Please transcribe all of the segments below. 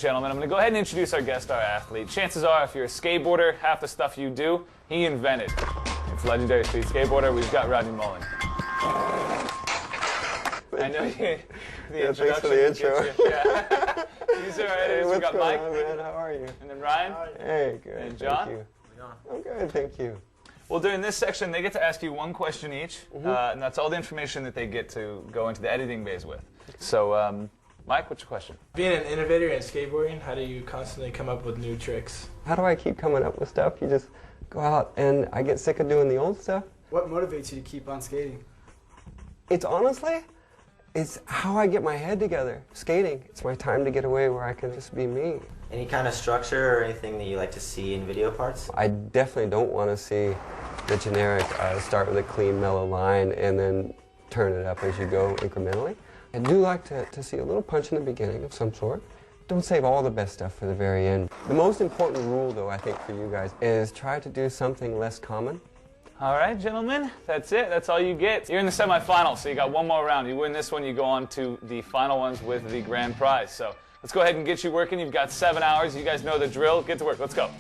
gentlemen, I'm going to go ahead and introduce our guest star athlete. Chances are, if you're a skateboarder, half the stuff you do, he invented. It's legendary street skateboarder. We've got Rodney Mullen. I know you, the introduction. Thanks for the intro. Yeah. These are our editors. We've got Mike. On, man? How are you? And then Ryan. Hey, good. And John. Thank you. I'm good, thank you. Well, during this section, they get to ask you one question each, and that's all the information that they get to go into the editing bays with. So, Mike, what's your question? Being an innovator in skateboarding, how do you constantly come up with new tricks? How do I keep coming up with stuff? You just go out and I get sick of doing the old stuff. What motivates you to keep on skating? It's honestly, it's how I get my head together. Skating. It's my time to get away where I can just be me. Any kind of structure or anything that you like to see in video parts? I definitely don't want to see the generic start with a clean, mellow line and then turn it up as you go incrementally. I do like to see a little punch in the beginning of some sort. Don't save all the best stuff for the very end. The most important rule, though, I think for you guys, is try to do something less common. All right, gentlemen, that's it. That's all you get. You're in the semifinals, so you got one more round. You win this one, you go on to the final ones with the grand prize. So let's go ahead and get you working. You've got 7 hours. You guys know the drill. Get to work. Let's go.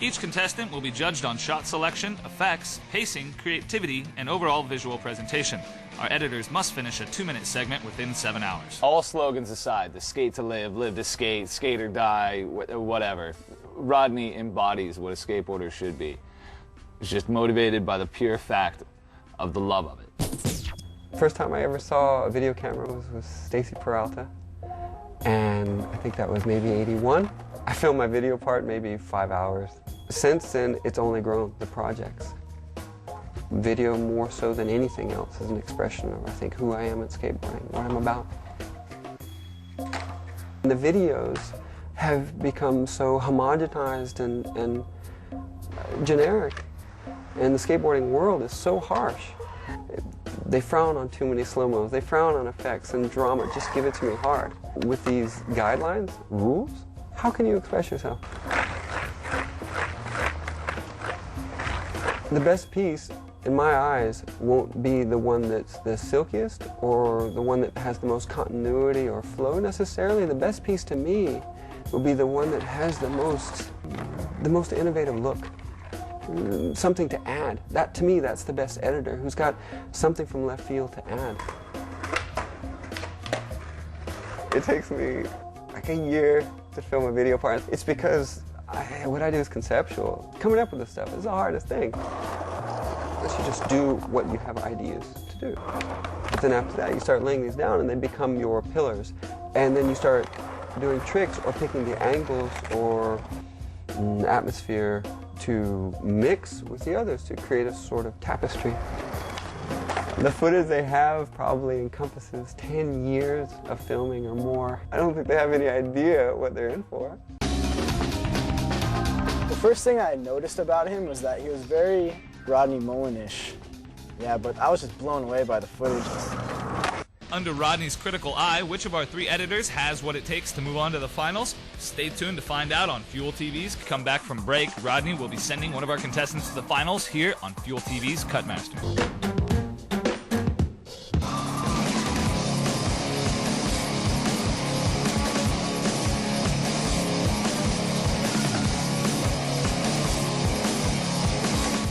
Each contestant will be judged on shot selection, effects, pacing, creativity, and overall visual presentation. Our editors must finish a 2-minute segment within 7 hours. All slogans aside, the skate to live to skate, skate or die, whatever. Rodney embodies what a skateboarder should be. He's just motivated by the pure fact of the love of it. First time I ever saw a video camera was with Stacy Peralta, and I think that was maybe '81. I filmed my video part maybe 5 hours. Since then, it's only grown, the projects. Video more so than anything else is an expression of, I think, who I am at skateboarding, what I'm about. And the videos have become so homogenized and generic, and the skateboarding world is so harsh. They frown on too many slow-mos, they frown on effects and drama, just give it to me hard. With these guidelines, rules, how can you express yourself? The best piece, in my eyes, won't be the one that's the silkiest or the one that has the most continuity or flow necessarily. The best piece to me will be the one that has the most innovative look. Something to add. That, to me, that's the best editor, who's got something from left field to add. It takes me like a year to film a video part. It's because what I do is conceptual. Coming up with this stuff is the hardest thing. You just do what you have ideas to do. But then after that, you start laying these down and they become your pillars. And then you start doing tricks or picking the angles or atmosphere to mix with the others to create a sort of tapestry. The footage they have probably encompasses 10 years of filming or more. I don't think they have any idea what they're in for. The first thing I noticed about him was that he was very Rodney Mullen-ish. Yeah, but I was just blown away by the footage. Under Rodney's critical eye, which of our 3 editors has what it takes to move on to the finals? Stay tuned to find out on Fuel TV's Come Back From Break. Rodney will be sending one of our contestants to the finals here on Fuel TV's Cutmasters.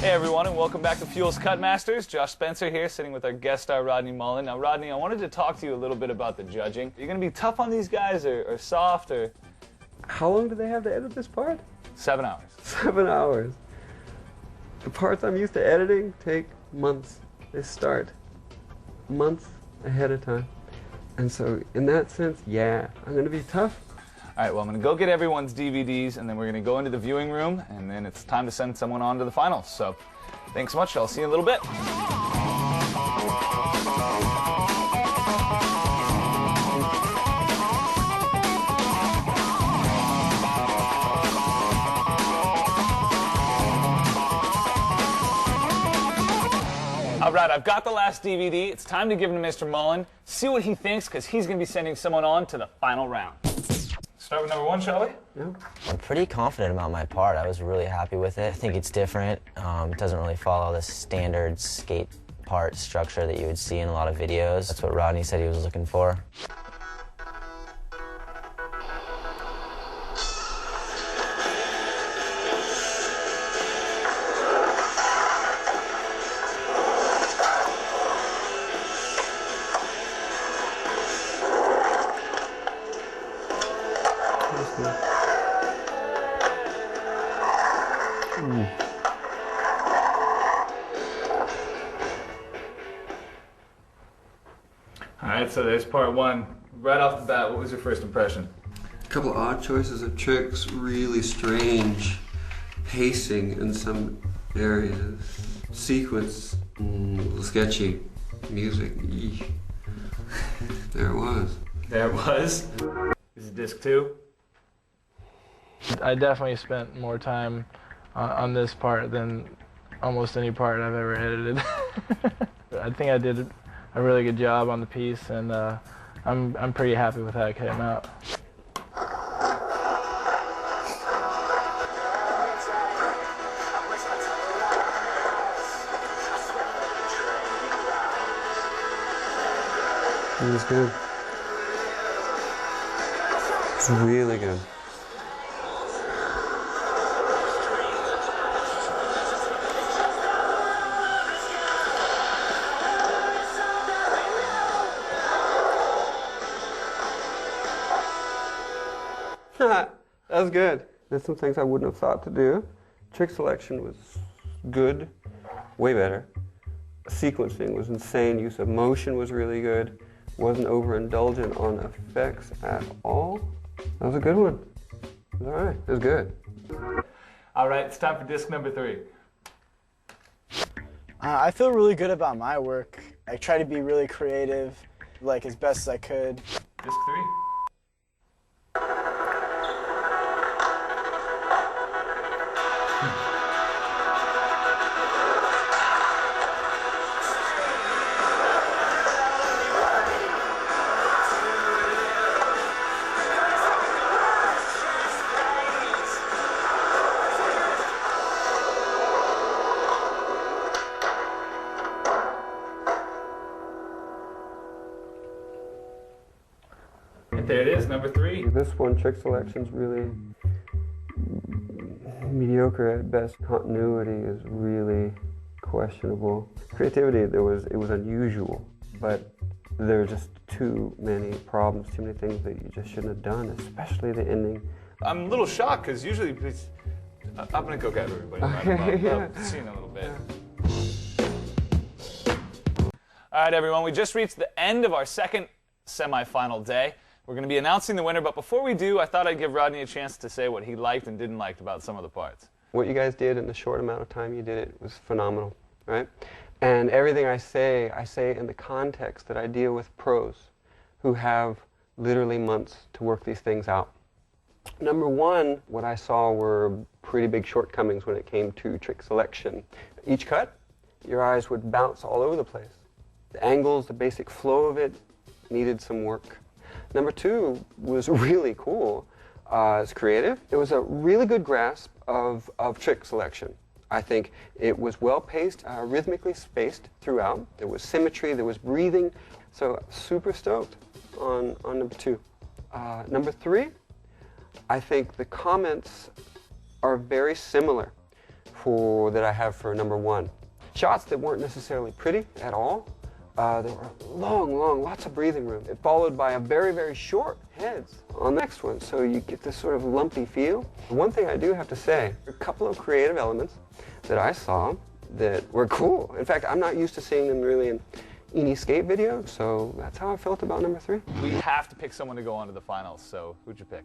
Hey everyone, and welcome back to Fuel's Cutmasters. Josh Spencer here, sitting with our guest star, Rodney Mullen. Now, Rodney, I wanted to talk to you a little bit about the judging. Are you going to be tough on these guys, or soft, or...? How long do they have to edit this part? 7 hours. 7 hours. The parts I'm used to editing take months. They start months ahead of time. And so, in that sense, yeah, I'm going to be tough. All right, well, I'm going to go get everyone's DVDs, and then we're going to go into the viewing room, and then it's time to send someone on to the finals. So, thanks so much. I'll see you in a little bit. All right, I've got the last DVD. It's time to give him to Mr. Mullen. See what he thinks, because he's going to be sending someone on to the final round. Start with number 1, shall we? Yeah. I'm pretty confident about my part. I was really happy with it. I think it's different. It doesn't really follow the standard skate part structure that you would see in a lot of videos. That's what Rodney said he was looking for. All right, so there's part one. Right off the bat, what was your first impression? A couple of odd choices of tricks, really strange pacing in some areas. Sequence, a little sketchy. Music, eesh. There it was. There it was. This is disc 2. I definitely spent more time on this part than almost any part I've ever edited. I think I did a really good job on the piece, and I'm pretty happy with how it came out. It was good. It's really good. That was good. There's some things I wouldn't have thought to do. Trick selection was good, way better. Sequencing was insane. Use of motion was really good. Wasn't overindulgent on effects at all. That was a good one. It was all right. It was good. All right, it's time for disc number 3. I feel really good about my work. I try to be really creative, like as best as I could. Disc 3. There it is, number 3. This one, trick selection's really mediocre at best. Continuity is really questionable. Creativity, it was unusual, but there are just too many problems, too many things that you just shouldn't have done, especially the ending. I'm a little shocked because usually it's, I'm gonna go get everybody. Okay, yeah. I'll see you in a little bit. All right, everyone, we just reached the end of our second semifinal day. We're going to be announcing the winner, but before we do, I thought I'd give Rodney a chance to say what he liked and didn't like about some of the parts. What you guys did in the short amount of time you did it was phenomenal, right? And everything I say in the context that I deal with pros who have literally months to work these things out. Number one, what I saw were pretty big shortcomings when it came to trick selection. Each cut, your eyes would bounce all over the place. The angles, the basic flow of it needed some work. Number two was really cool. It's creative. It was a really good grasp of trick selection. I think it was well-paced, rhythmically spaced throughout. There was symmetry, there was breathing. So super stoked on number two. Number three, I think the comments are very similar that I have for number one. Shots that weren't necessarily pretty at all. There were long, lots of breathing room. It followed by a very short heads on the next one, so you get this sort of lumpy feel. One thing I do have to say, a couple of creative elements that I saw that were cool. In fact, I'm not used to seeing them really in any skate videos, so that's how I felt about number three. We have to pick someone to go on to the finals, so who'd you pick?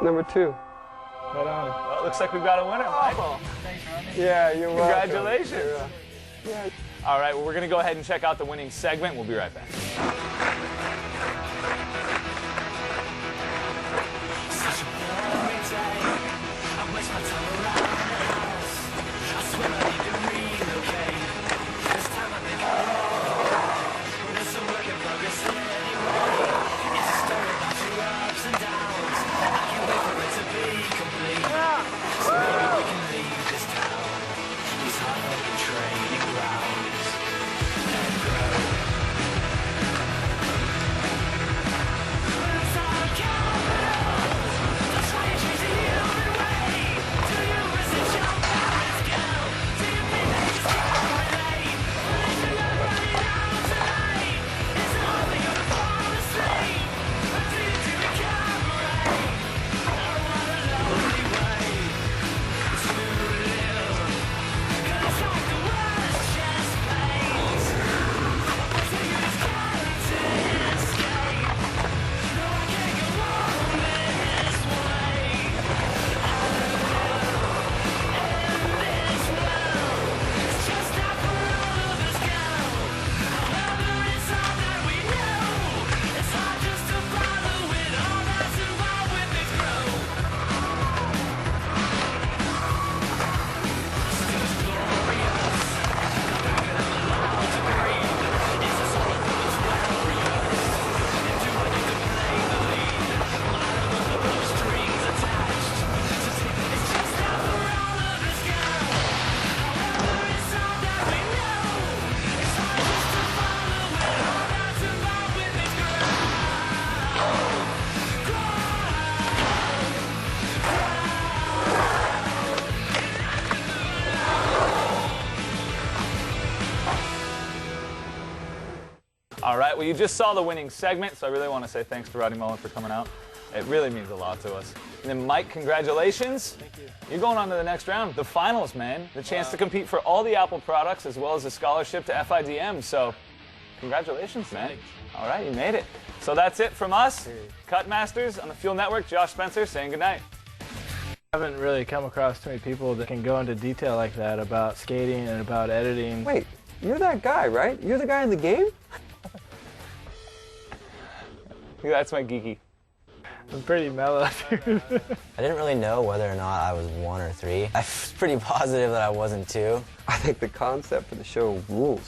Number two. Right on. Well, it looks like we've got a winner, Mike. Yeah, you're welcome. Congratulations. Yeah. All right, well, we're going to go ahead and check out the winning segment. We'll be right back. Well, you just saw the winning segment, so I really want to say thanks to Rodney Mullen for coming out. It really means a lot to us. And then Mike, congratulations. Thank you. You're going on to the next round, the finals, man. The chance to compete for all the Apple products as well as a scholarship to FIDM. So, congratulations, man. All right, you made it. So that's it from us. Cutmasters on the Fuel Network. Josh Spencer saying goodnight. I haven't really come across too many people that can go into detail like that about skating and about editing. Wait, you're that guy, right? You're the guy in the game? That's my geeky. I'm pretty mellow, dude. I didn't really know whether or not I was 1 or 3. I was pretty positive that I wasn't 2. I think the concept for the show rules.